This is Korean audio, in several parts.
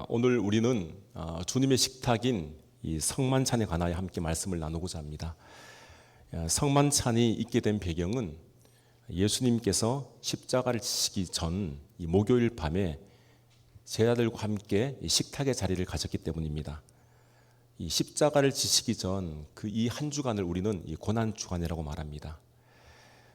오늘 우리는 주님의 식탁인 이 성만찬에 관하여 함께 말씀을 나누고자 합니다. 성만찬이 있게 된 배경은 예수님께서 십자가를 지시기 전 이 목요일 밤에 제자들과 함께 식탁의 자리를 가졌기 때문입니다. 이 십자가를 지시기 전 그 이 한 주간을 우리는 이 고난 주간이라고 말합니다.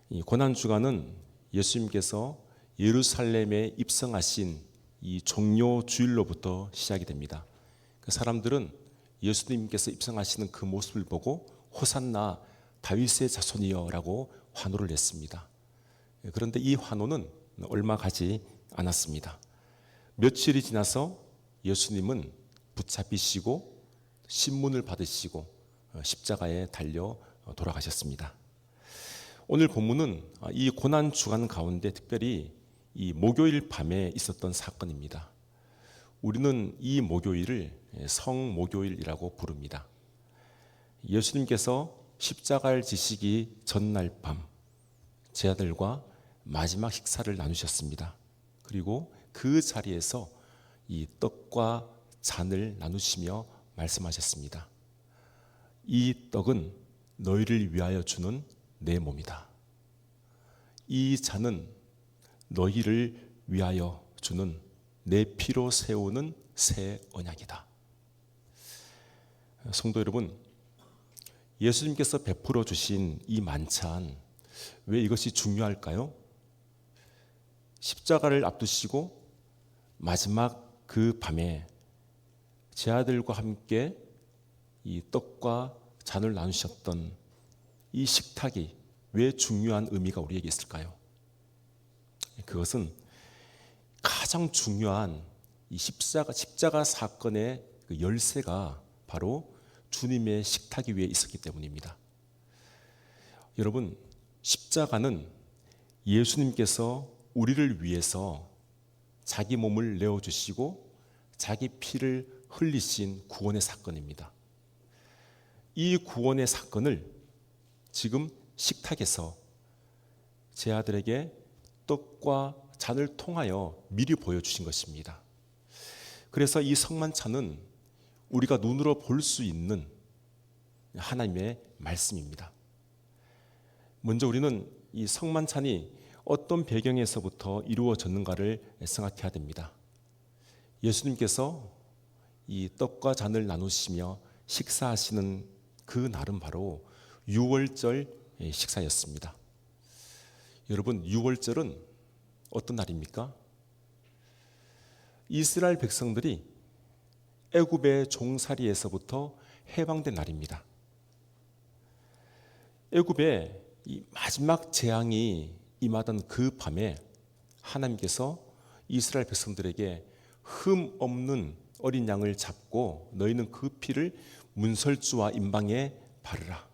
이 고난 주간은 예수님께서 예루살렘에 입성하신 이 종료 주일로부터 시작이 됩니다. 그 사람들은 예수님께서 입성하시는 그 모습을 보고 호산나 다윗의 자손이여라고 환호를 냈습니다. 그런데 이 환호는 얼마 가지 않았습니다. 며칠이 지나서 예수님은 붙잡히시고 신문을 받으시고 십자가에 달려 돌아가셨습니다. 오늘 본문은 이 고난 주간 가운데 특별히 이 목요일 밤에 있었던 사건입니다. 우리는 이 목요일을 성목요일이라고 부릅니다. 예수님께서 십자가를 지시기 전날 밤 제자들과 마지막 식사를 나누셨습니다. 그리고 그 자리에서 이 떡과 잔을 나누시며 말씀하셨습니다. 이 떡은 너희를 위하여 주는 내 몸이다. 이 잔은 너희를 위하여 주는 내 피로 세우는 새 언약이다. 성도 여러분, 예수님께서 베풀어 주신 이 만찬, 왜 이것이 중요할까요? 십자가를 앞두시고 마지막 그 밤에 제자들과 함께 이 떡과 잔을 나누셨던 이 식탁이 왜 중요한 의미가 우리에게 있을까요? 그것은 가장 중요한 이 십자가 사건의 그 열쇠가 바로 주님의 식탁 위에 있었기 때문입니다. 여러분, 십자가는 예수님께서 우리를 위해서 자기 몸을 내어주시고 자기 피를 흘리신 구원의 사건입니다. 이 구원의 사건을 지금 식탁에서 제자들에게 떡과 잔을 통하여 미리 보여주신 것입니다. 그래서 이 성만찬은 우리가 눈으로 볼 수 있는 하나님의 말씀입니다. 먼저 우리는 이 성만찬이 어떤 배경에서부터 이루어졌는가를 생각해야 됩니다. 예수님께서 이 떡과 잔을 나누시며 식사하시는 그 날은 바로 유월절 식사였습니다. 여러분, 유월절은 어떤 날입니까? 이스라엘 백성들이 애굽의 종살이에서부터 해방된 날입니다. 애굽의 이 마지막 재앙이 임하던 그 밤에 하나님께서 이스라엘 백성들에게 흠 없는 어린 양을 잡고 너희는 그 피를 문설주와 임방에 바르라.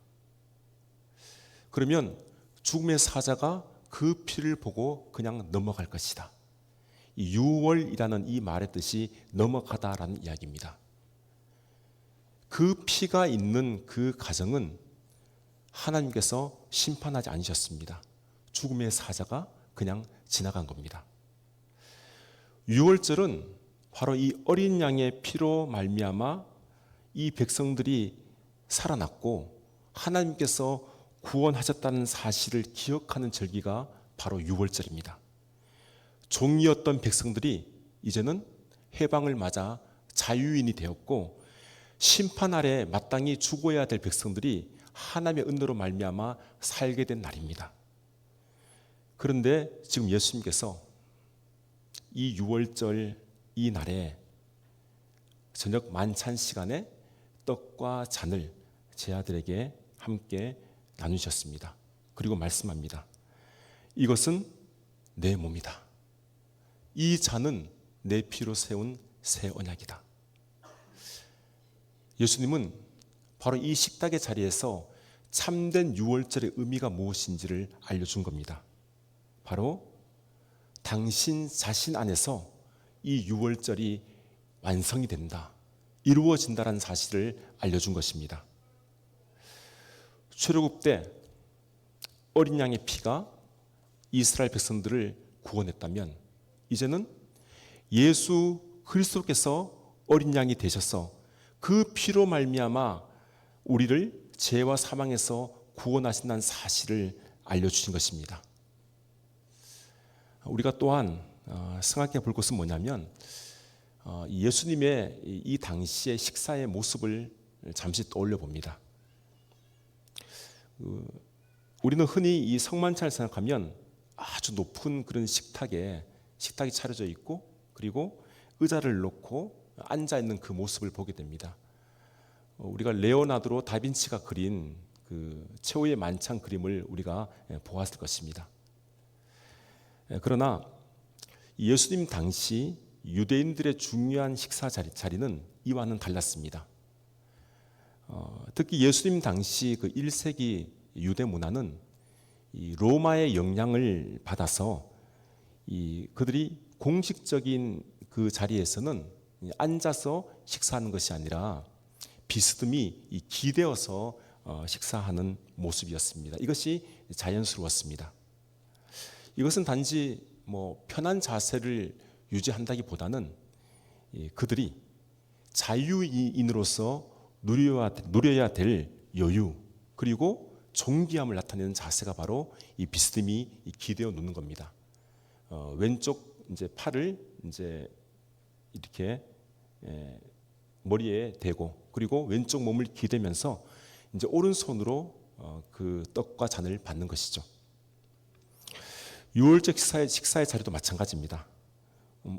그러면 죽음의 사자가 그 피를 보고 그냥 넘어갈 것이다. 이 유월이라는 이 말의 뜻이 넘어가다라는 이야기입니다. 그 피가 있는 그 가정은 하나님께서 심판하지 않으셨습니다. 죽음의 사자가 그냥 지나간 겁니다. 유월절은 바로 이 어린 양의 피로 말미암아 이 백성들이 살아났고 하나님께서 구원하셨다는 사실을 기억하는 절기가 바로 유월절입니다. 종이었던 백성들이 이제는 해방을 맞아 자유인이 되었고 심판 아래 마땅히 죽어야 될 백성들이 하나님의 은혜로 말미암아 살게 된 날입니다. 그런데 지금 예수님께서 이 유월절 이 날에 저녁 만찬 시간에 떡과 잔을 제자들에게 함께 나누셨습니다. 그리고 말씀합니다. 이것은 내 몸이다. 이 잔은 내 피로 세운 새 언약이다. 예수님은 바로 이 식탁의 자리에서 참된 유월절의 의미가 무엇인지를 알려준 겁니다. 바로 당신 자신 안에서 이 유월절이 완성이 된다, 이루어진다는 사실을 알려준 것입니다. 출애굽 때 어린 양의 피가 이스라엘 백성들을 구원했다면 이제는 예수 그리스도께서 어린 양이 되셔서 그 피로 말미암아 우리를 죄와 사망에서 구원하신다는 사실을 알려주신 것입니다. 우리가 또한 생각해 볼 것은 뭐냐면 예수님의 이 당시의 식사의 모습을 잠시 떠올려 봅니다. 우리는 흔히 이 성만찬을 생각하면 아주 높은 그런 식탁이 차려져 있고 그리고 의자를 놓고 앉아 있는 그 모습을 보게 됩니다. 우리가 레오나르도 다빈치가 그린 그 최후의 만찬 그림을 우리가 보았을 것입니다. 그러나 예수님 당시 유대인들의 중요한 식사 자리는 이와는 달랐습니다. 특히 예수님 당시 그 1세기 유대 문화는 이 로마의 영향을 받아서 그들이 공식적인 그 자리에서는 앉아서 식사하는 것이 아니라 비스듬히 기대어서 식사하는 모습이었습니다. 이것이 자연스러웠습니다. 이것은 단지 편한 자세를 유지한다기보다는 그들이 자유인으로서 누려야 될 여유 그리고 존귀함을 나타내는 자세가 바로 이 비스듬히 기대어 놓는 겁니다. 왼쪽 이제 팔을 이제 이렇게 머리에 대고 그리고 왼쪽 몸을 기대면서 이제 오른손으로 그 떡과 잔을 받는 것이죠. 유월절 식사의 자리도 마찬가지입니다.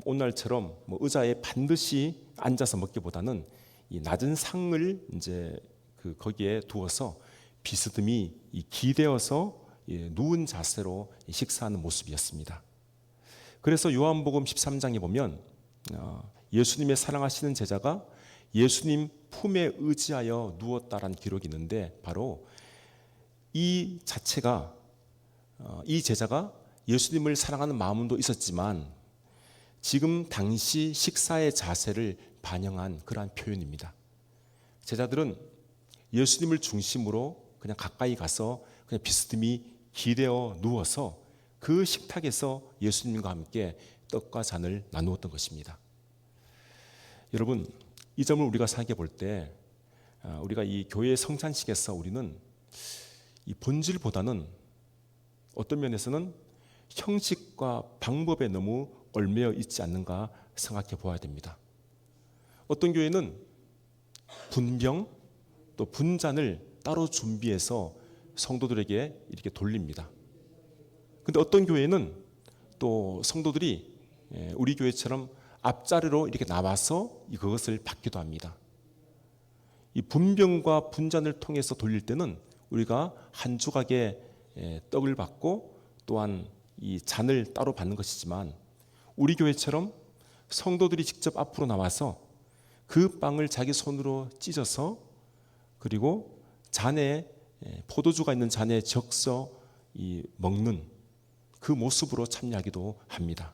오늘날처럼 의자에 반드시 앉아서 먹기보다는 이 낮은 상을 이제 거기에 두어서 비스듬히 기대어서 누운 자세로 식사하는 모습이었습니다. 그래서 요한복음 13장에 보면 예수님의 사랑하시는 제자가 예수님 품에 의지하여 누웠다라는 기록이 있는데 바로 이 자체가 이 제자가 예수님을 사랑하는 마음도 있었지만 지금 당시 식사의 자세를 반영한 그러한 표현입니다. 제자들은 예수님을 중심으로 그냥 가까이 가서 그냥 비스듬히 기대어 누워서 그 식탁에서 예수님과 함께 떡과 잔을 나누었던 것입니다. 여러분, 이 점을 우리가 생각해 볼 때 우리가 이 교회 성찬식에서 우리는 이 본질보다는 어떤 면에서는 형식과 방법에 너무 얽매여 있지 않는가 생각해 보아야 됩니다. 어떤 교회는 분병 또 분잔을 따로 준비해서 성도들에게 이렇게 돌립니다. 근데 어떤 교회는 또 성도들이 우리 교회처럼 앞자리로 이렇게 나와서 그것을 받기도 합니다. 이 분병과 분잔을 통해서 돌릴 때는 우리가 한 조각의 떡을 받고 또한 이 잔을 따로 받는 것이지만 우리 교회처럼 성도들이 직접 앞으로 나와서 그 빵을 자기 손으로 찢어서 그리고 잔에 포도주가 있는 잔에 적셔 먹는 그 모습으로 참여하기도 합니다.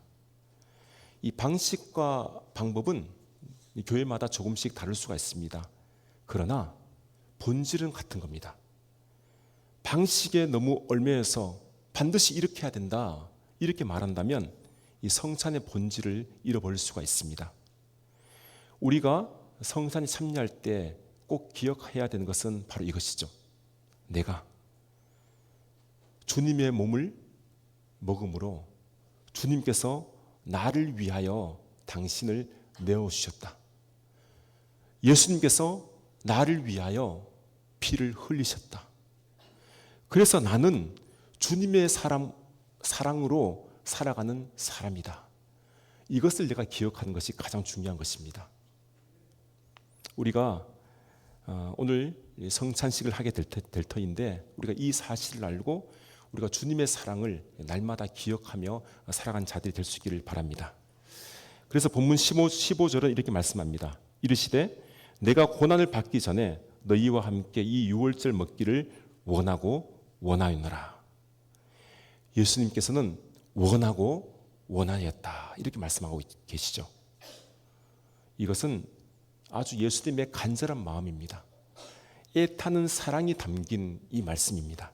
이 방식과 방법은 교회마다 조금씩 다를 수가 있습니다. 그러나 본질은 같은 겁니다. 방식에 너무 얽매여서 반드시 이렇게 해야 된다 이렇게 말한다면 이 성찬의 본질을 잃어버릴 수가 있습니다. 우리가 성찬에 참여할 때 꼭 기억해야 되는 것은 바로 이것이죠. 내가 주님의 몸을 먹음으로 주님께서 나를 위하여 당신을 내어주셨다. 예수님께서 나를 위하여 피를 흘리셨다. 그래서 나는 주님의 사랑으로 살아가는 사람이다. 이것을 내가 기억하는 것이 가장 중요한 것입니다. 우리가 오늘 성찬식을 하게 될 터인데 우리가 이 사실을 알고 우리가 주님의 사랑을 날마다 기억하며 살아가는 자들이 될 수 있기를 바랍니다. 그래서 본문 15절은 이렇게 말씀합니다. 이르시되 내가 고난을 받기 전에 너희와 함께 이 유월절 먹기를 원하고 원하였노라. 예수님께서는 원하고 원하였다 이렇게 말씀하고 계시죠. 이것은 아주 예수님의 간절한 마음입니다. 애타는 사랑이 담긴 이 말씀입니다.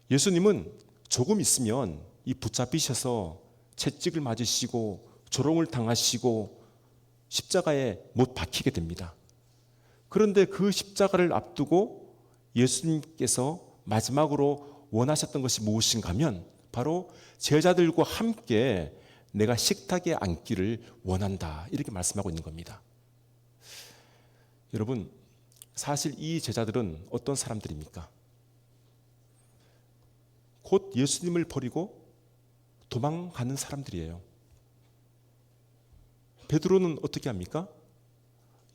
예수님은 조금 있으면 이 붙잡히셔서 채찍을 맞으시고 조롱을 당하시고 십자가에 못 박히게 됩니다. 그런데 그 십자가를 앞두고 예수님께서 마지막으로 원하셨던 것이 무엇인가 하면 바로 제자들과 함께 내가 식탁에 앉기를 원한다, 이렇게 말씀하고 있는 겁니다. 여러분, 사실 이 제자들은 어떤 사람들입니까? 곧 예수님을 버리고 도망가는 사람들이에요. 베드로는 어떻게 합니까?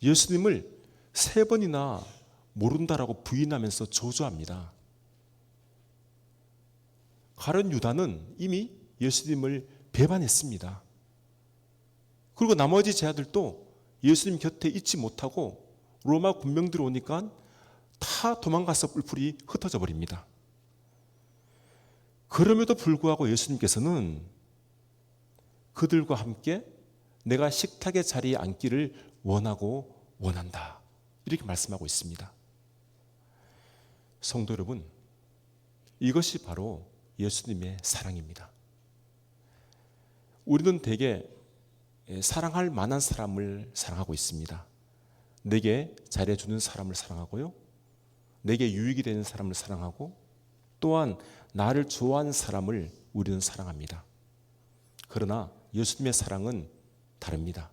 예수님을 3번이나 모른다라고 부인하면서 저주합니다. 가룟 유다는 이미 예수님을 배반했습니다. 그리고 나머지 제자들도 예수님 곁에 있지 못하고 로마 군병들이 오니까 다 도망가서 뿔뿔이 흩어져 버립니다. 그럼에도 불구하고 예수님께서는 그들과 함께 내가 식탁의 자리에 앉기를 원하고 원한다, 이렇게 말씀하고 있습니다. 성도 여러분, 이것이 바로 예수님의 사랑입니다. 우리는 대개 사랑할 만한 사람을 사랑하고 있습니다. 내게 잘해주는 사람을 사랑하고요, 내게 유익이 되는 사람을 사랑하고, 또한 나를 좋아하는 사람을 우리는 사랑합니다. 그러나 예수님의 사랑은 다릅니다.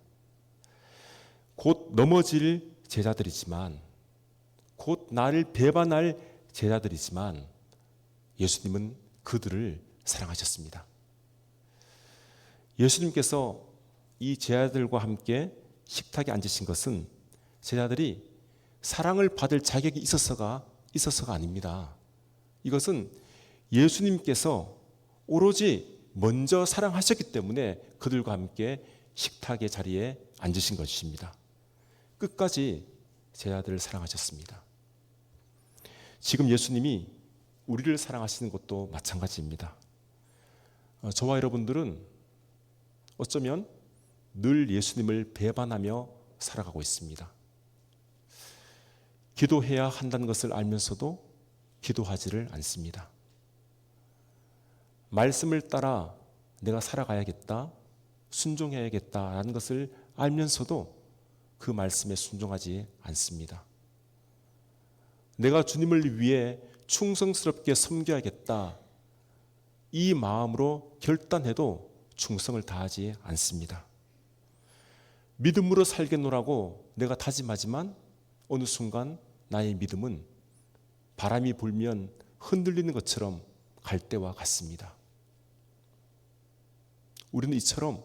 곧 넘어질 제자들이지만, 곧 나를 배반할 제자들이지만 예수님은 그들을 사랑하셨습니다. 예수님께서 이 제자들과 함께 식탁에 앉으신 것은 제자들이 사랑을 받을 자격이 있어서가 아닙니다. 이것은 예수님께서 오로지 먼저 사랑하셨기 때문에 그들과 함께 식탁의 자리에 앉으신 것입니다. 끝까지 제자들을 사랑하셨습니다. 지금 예수님이 우리를 사랑하시는 것도 마찬가지입니다. 저와 여러분들은 어쩌면 늘 예수님을 배반하며 살아가고 있습니다. 기도해야 한다는 것을 알면서도 기도하지를 않습니다. 말씀을 따라 내가 살아가야겠다, 순종해야겠다라는 것을 알면서도 그 말씀에 순종하지 않습니다. 내가 주님을 위해 충성스럽게 섬겨야겠다, 이 마음으로 결단해도 충성을 다하지 않습니다. 믿음으로 살겠노라고 내가 다짐하지만 어느 순간 나의 믿음은 바람이 불면 흔들리는 것처럼 갈대와 같습니다. 우리는 이처럼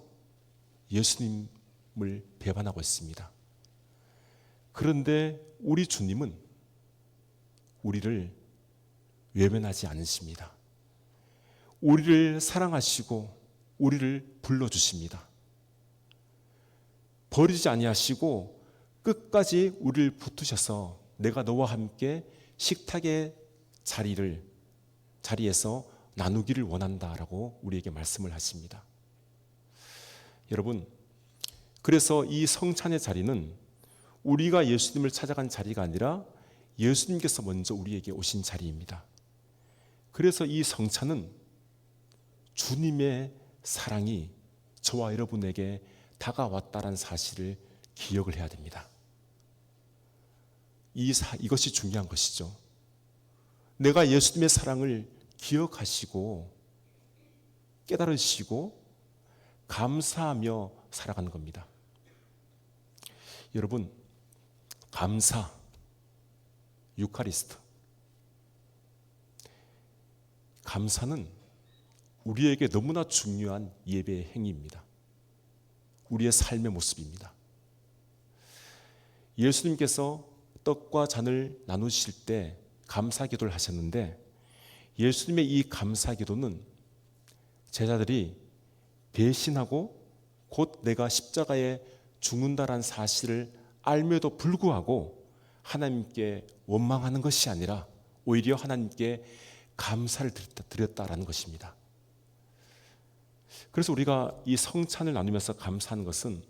예수님을 배반하고 있습니다. 그런데 우리 주님은 우리를 외면하지 않으십니다. 우리를 사랑하시고 우리를 불러주십니다. 버리지 아니하시고 끝까지 우리를 붙드셔서 내가 너와 함께 식탁의 자리에서 나누기를 원한다라고 우리에게 말씀을 하십니다. 여러분, 그래서 이 성찬의 자리는 우리가 예수님을 찾아간 자리가 아니라 예수님께서 먼저 우리에게 오신 자리입니다. 그래서 이 성찬은 주님의 사랑이 저와 여러분에게 다가왔다는 사실을 기억을 해야 됩니다. 이것이 중요한 것이죠. 내가 예수님의 사랑을 기억하시고 깨달으시고 감사하며 살아가는 겁니다. 여러분, 감사, 유카리스트, 감사는 우리에게 너무나 중요한 예배의 행위입니다. 우리의 삶의 모습입니다. 예수님께서 떡과 잔을 나누실 때 감사기도를 하셨는데, 예수님의 이 감사기도는 제자들이 배신하고 곧 내가 십자가에 죽는다라는 사실을 알면도 불구하고 하나님께 원망하는 것이 아니라 오히려 하나님께 감사를 드렸다라는 것입니다. 그래서 우리가 이 성찬을 나누면서 감사하는 것은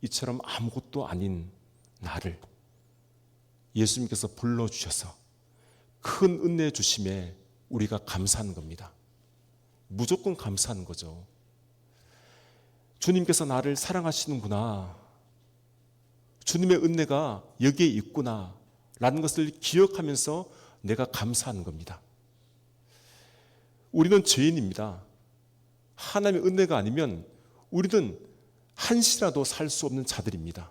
이처럼 아무것도 아닌 나를 예수님께서 불러주셔서 큰 은혜 주심에 우리가 감사하는 겁니다. 무조건 감사하는 거죠. 주님께서 나를 사랑하시는구나, 주님의 은혜가 여기에 있구나 라는 것을 기억하면서 내가 감사하는 겁니다. 우리는 죄인입니다. 하나님의 은혜가 아니면 우리는 한시라도 살 수 없는 자들입니다.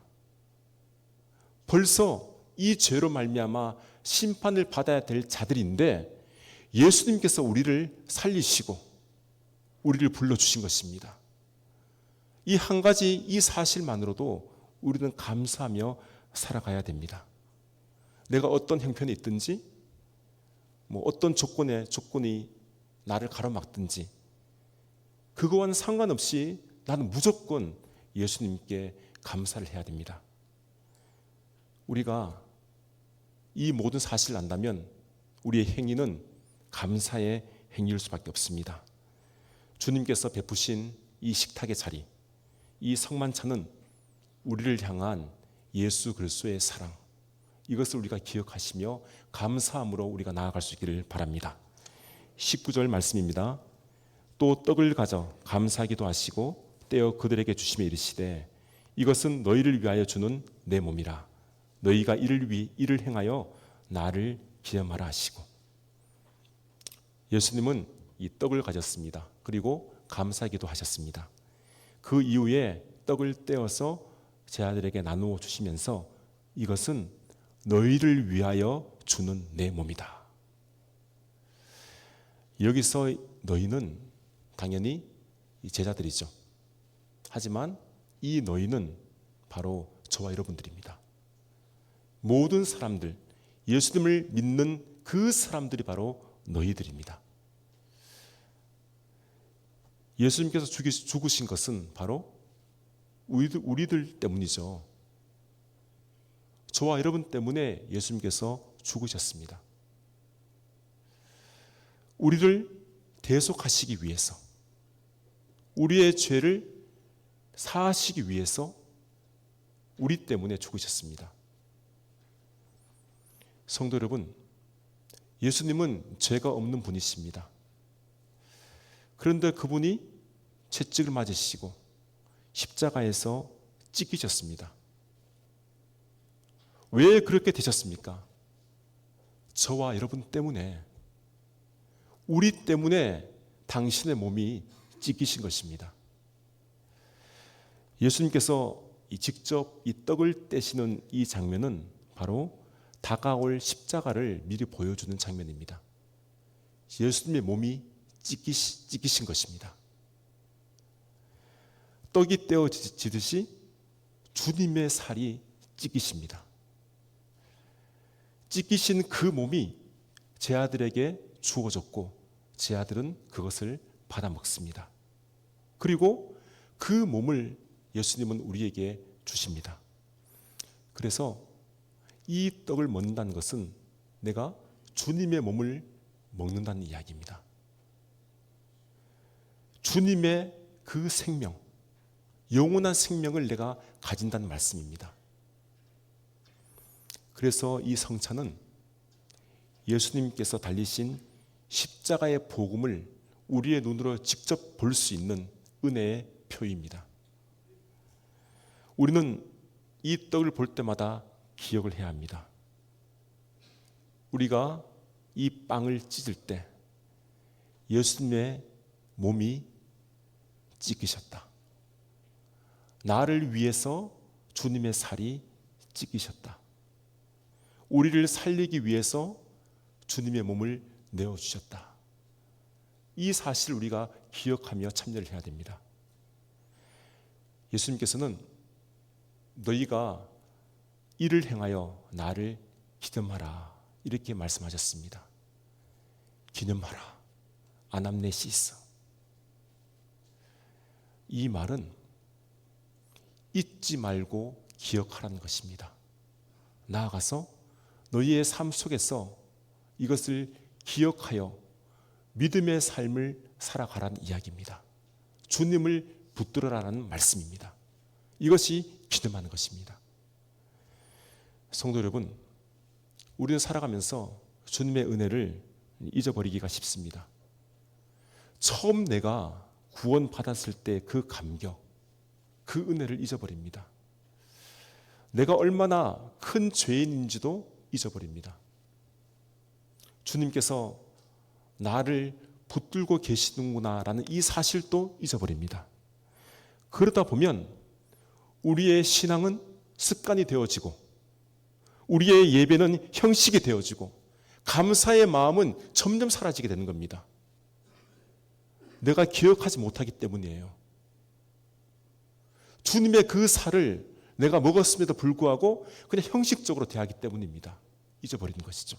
벌써 이 죄로 말미암아 심판을 받아야 될 자들인데 예수님께서 우리를 살리시고 우리를 불러주신 것입니다. 이 한 가지 이 사실만으로도 우리는 감사하며 살아가야 됩니다. 내가 어떤 형편에 있든지 어떤 조건이 나를 가로막든지 그거와는 상관없이 나는 무조건 예수님께 감사를 해야 됩니다. 우리가 이 모든 사실을 안다면 우리의 행위는 감사의 행위일 수밖에 없습니다. 주님께서 베푸신 이 식탁의 자리, 이 성만찬은 우리를 향한 예수 그리스도의 사랑, 이것을 우리가 기억하시며 감사함으로 우리가 나아갈 수 있기를 바랍니다. 19절 말씀입니다. 또 떡을 가져 감사하기도 하시고 떼어 그들에게 주시며 이르시되 이것은 너희를 위하여 주는 내 몸이라. 너희가 이를 행하여 나를 기념하라 하시고. 예수님은 이 떡을 가졌습니다. 그리고 감사하기도 하셨습니다. 그 이후에 떡을 떼어서 제자들에게 나누어 주시면서 이것은 너희를 위하여 주는 내 몸이다. 여기서 너희는 당연히 제자들이죠. 하지만 이 너희는 바로 저와 여러분들입니다. 모든 사람들, 예수님을 믿는 그 사람들이 바로 너희들입니다. 예수님께서 죽으신 것은 바로 우리들 때문이죠. 저와 여러분 때문에 예수님께서 죽으셨습니다. 우리를 대속하시기 위해서, 우리의 죄를 사하시기 위해서 우리 때문에 죽으셨습니다. 성도 여러분, 예수님은 죄가 없는 분이십니다. 그런데 그분이 채찍을 맞으시고 십자가에서 찢기셨습니다. 왜 그렇게 되셨습니까? 저와 여러분 때문에, 우리 때문에 당신의 몸이 찢기신 것입니다. 예수님께서 직접 이 떡을 떼시는 이 장면은 바로 다가올 십자가를 미리 보여주는 장면입니다. 예수님의 몸이 찢기신 것입니다. 떡이 떼어지듯이 주님의 살이 찢기십니다. 찢기신 그 몸이 제 아들에게 주어졌고 제 아들은 그것을 받아 먹습니다. 그리고 그 몸을 예수님은 우리에게 주십니다. 그래서 이 떡을 먹는다는 것은 내가 주님의 몸을 먹는다는 이야기입니다. 주님의 그 생명, 영원한 생명을 내가 가진다는 말씀입니다. 그래서 이 성찬은 예수님께서 달리신 십자가의 복음을 우리의 눈으로 직접 볼 수 있는 은혜의 표입니다. 우리는 이 떡을 볼 때마다 기억을 해야 합니다. 우리가 이 빵을 찢을 때 예수님의 몸이 찢기셨다. 나를 위해서 주님의 살이 찢기셨다. 우리를 살리기 위해서 주님의 몸을 내어주셨다. 이 사실을 우리가 기억하며 참여를 해야 됩니다. 예수님께서는 너희가 이를 행하여 나를 기념하라 이렇게 말씀하셨습니다. 기념하라, 아남네시스. 이 말은 잊지 말고 기억하라는 것입니다. 나아가서 너희의 삶 속에서 이것을 기억하여 믿음의 삶을 살아가라는 이야기입니다. 주님을 붙들어라는 말씀입니다. 이것이 기념하는 것입니다. 성도 여러분, 우리는 살아가면서 주님의 은혜를 잊어버리기가 쉽습니다. 처음 내가 구원받았을 때 그 감격, 그 은혜를 잊어버립니다. 내가 얼마나 큰 죄인인지도 잊어버립니다. 주님께서 나를 붙들고 계시는구나라는 이 사실도 잊어버립니다. 그러다 보면 우리의 신앙은 습관이 되어지고 우리의 예배는 형식이 되어지고 감사의 마음은 점점 사라지게 되는 겁니다. 내가 기억하지 못하기 때문이에요. 주님의 그 살을 내가 먹었음에도 불구하고 그냥 형식적으로 대하기 때문입니다. 잊어버리는 것이죠.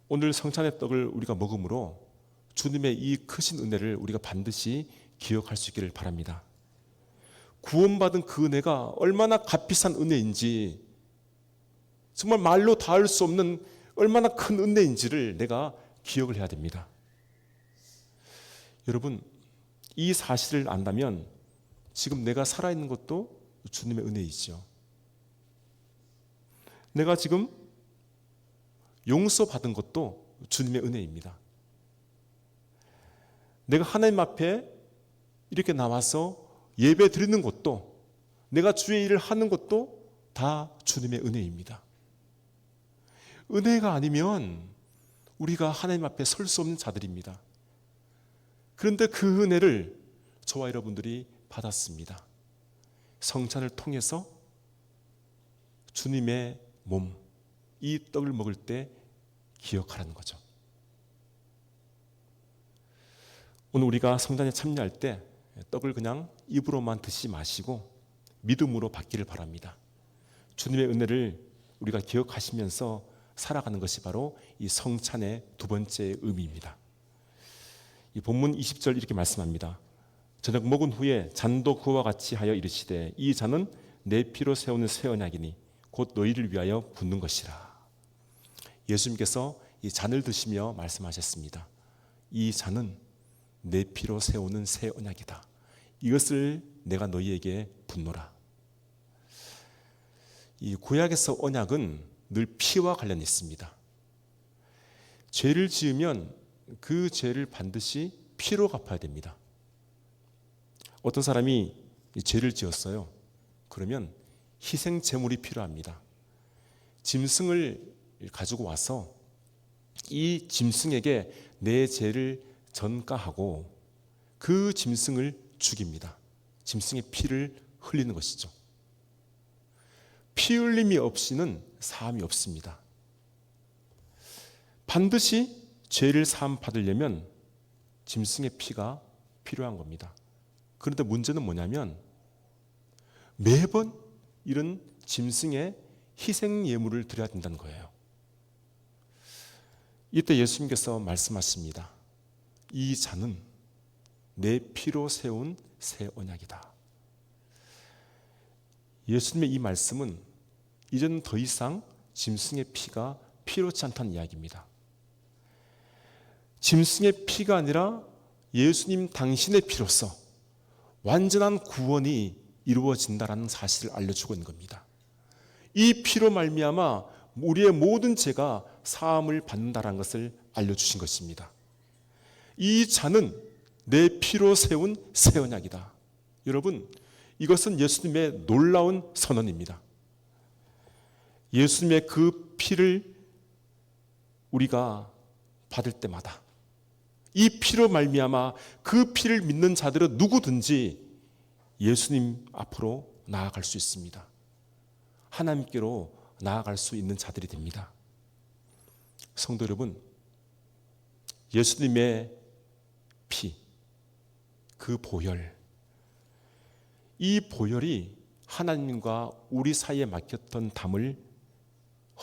오늘 성찬의 떡을 우리가 먹음으로 주님의 이 크신 은혜를 우리가 반드시 기억할 수 있기를 바랍니다. 구원받은 그 은혜가 얼마나 값비싼 은혜인지, 정말 말로 닿을 수 없는 얼마나 큰 은혜인지를 내가 기억을 해야 됩니다. 여러분, 이 사실을 안다면 지금 내가 살아있는 것도 주님의 은혜이죠. 내가 지금 용서받은 것도 주님의 은혜입니다. 내가 하나님 앞에 이렇게 나와서 예배 드리는 것도, 내가 주의 일을 하는 것도 다 주님의 은혜입니다. 은혜가 아니면 우리가 하나님 앞에 설 수 없는 자들입니다. 그런데 그 은혜를 저와 여러분들이 받았습니다. 성찬을 통해서 주님의 몸, 이 떡을 먹을 때 기억하라는 거죠. 오늘 우리가 성찬에 참여할 때 떡을 그냥 입으로만 드시지 마시고 믿음으로 받기를 바랍니다. 주님의 은혜를 우리가 기억하시면서 살아가는 것이 바로 이 성찬의 두 번째 의미입니다. 이 본문 20절 이렇게 말씀합니다. 저녁 먹은 후에 잔도 그와 같이 하여 이르시되 이 잔은 내 피로 세우는 새 언약이니 곧 너희를 위하여 붓는 것이라. 예수님께서 이 잔을 드시며 말씀하셨습니다. 이 잔은 내 피로 세우는 새 언약이다. 이것을 내가 너희에게 붓노라. 이 구약에서 언약은 늘 피와 관련이 있습니다. 죄를 지으면 그 죄를 반드시 피로 갚아야 됩니다. 어떤 사람이 죄를 지었어요. 그러면 희생 제물이 필요합니다. 짐승을 가지고 와서 이 짐승에게 내 죄를 전가하고 그 짐승을 죽입니다. 짐승의 피를 흘리는 것이죠. 피 흘림이 없이는 사함이 없습니다. 반드시 죄를 사함 받으려면 짐승의 피가 필요한 겁니다. 그런데 문제는 뭐냐면 매번 이런 짐승의 희생 예물을 드려야 된다는 거예요. 이때 예수님께서 말씀하십니다. 이 잔은 내 피로 세운 새 언약이다. 예수님의 이 말씀은 이제는 더 이상 짐승의 피가 필요치 않다는 이야기입니다. 짐승의 피가 아니라 예수님 당신의 피로서 완전한 구원이 이루어진다라는 사실을 알려주고 있는 겁니다. 이 피로 말미암아 우리의 모든 죄가 사함을 받는다라는 것을 알려주신 것입니다. 이 잔은 내 피로 세운 새 언약이다. 여러분, 이것은 예수님의 놀라운 선언입니다. 예수님의 그 피를 우리가 받을 때마다 이 피로 말미암아 그 피를 믿는 자들은 누구든지 예수님 앞으로 나아갈 수 있습니다. 하나님께로 나아갈 수 있는 자들이 됩니다. 성도 여러분, 예수님의 피, 그 보혈, 이 보혈이 하나님과 우리 사이에 막혔던 담을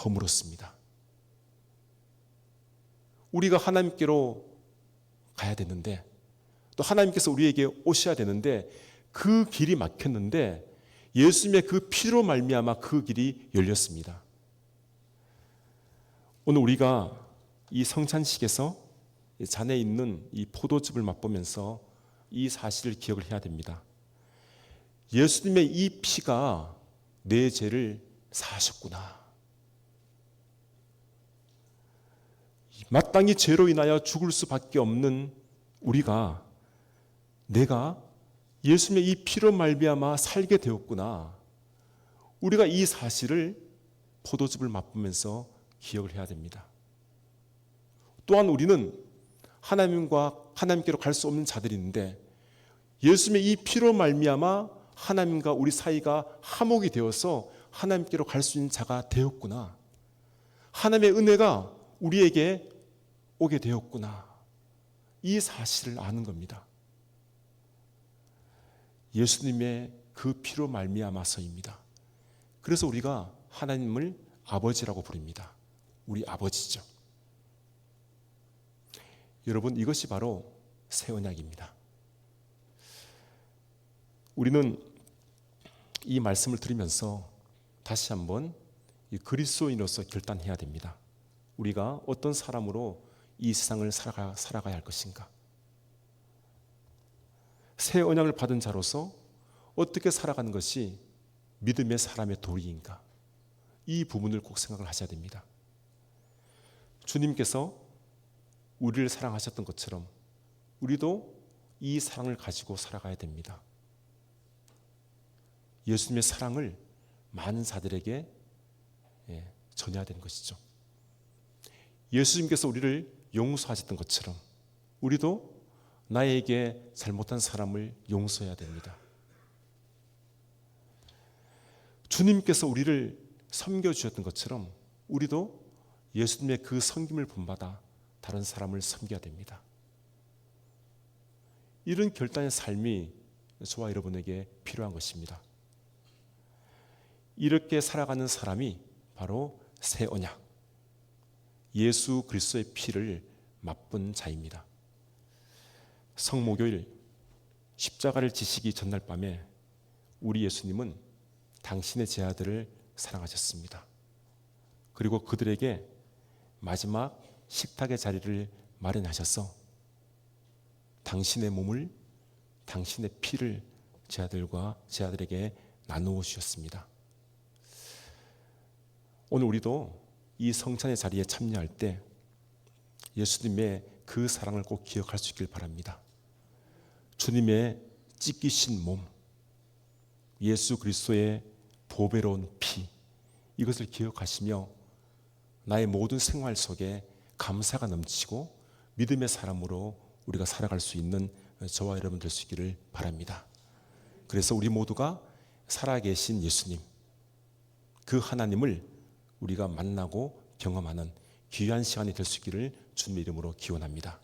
허물었습니다. 우리가 하나님께로 가야 되는데, 또 하나님께서 우리에게 오셔야 되는데 그 길이 막혔는데 예수님의 그 피로 말미암아 그 길이 열렸습니다. 오늘 우리가 이 성찬식에서 잔에 있는 이 포도즙을 맛보면서 이 사실을 기억을 해야 됩니다. 예수님의 이 피가 내 죄를 사하셨구나. 마땅히 죄로 인하여 죽을 수밖에 없는 우리가, 내가 예수님의 이 피로 말미암아 살게 되었구나. 우리가 이 사실을 포도즙을 맛보면서 기억을 해야 됩니다. 또한 우리는 하나님께로 갈 수 없는 자들인데 예수님의 이 피로 말미암아 하나님과 우리 사이가 화목이 되어서 하나님께로 갈 수 있는 자가 되었구나. 하나님의 은혜가 우리에게 오게 되었구나. 이 사실을 아는 겁니다. 예수님의 그 피로 말미암아서입니다. 그래서 우리가 하나님을 아버지라고 부릅니다. 우리 아버지죠. 여러분, 이것이 바로 새 언약입니다. 우리는 이 말씀을 들으면서 다시 한번 이 그리스도인으로서 결단해야 됩니다. 우리가 어떤 사람으로 이 세상을 살아가야 할 것인가? 새 언약을 받은 자로서 어떻게 살아가는 것이 믿음의 사람의 도리인가? 이 부분을 꼭 생각을 하셔야 됩니다. 주님께서 우리를 사랑하셨던 것처럼 우리도 이 사랑을 가지고 살아가야 됩니다. 예수님의 사랑을 많은 자들에게 전해야 되는 것이죠. 예수님께서 우리를 용서하셨던 것처럼 우리도 나에게 잘못한 사람을 용서해야 됩니다. 주님께서 우리를 섬겨주셨던 것처럼 우리도 예수님의 그 섬김을 본받아 다른 사람을 섬겨야 됩니다. 이런 결단의 삶이 저와 여러분에게 필요한 것입니다. 이렇게 살아가는 사람이 바로 새 언약, 예수 그리스도의 피를 맛본 자입니다. 성목요일 십자가를 지시기 전날 밤에 우리 예수님은 당신의 제자들을 사랑하셨습니다. 그리고 그들에게 마지막 식탁의 자리를 마련하셔서 당신의 몸을, 당신의 피를 제자들에게 나누어 주셨습니다. 오늘 우리도 이 성찬의 자리에 참여할 때 예수님의 그 사랑을 꼭 기억할 수 있길 바랍니다. 주님의 찢기신 몸, 예수 그리스도의 보배로운 피, 이것을 기억하시며 나의 모든 생활 속에 감사가 넘치고 믿음의 사람으로 우리가 살아갈 수 있는 저와 여러분 될 수 있기를 바랍니다. 그래서 우리 모두가 살아계신 예수님, 그 하나님을 우리가 만나고 경험하는 귀한 시간이 될 수 있기를 주님의 이름으로 기원합니다.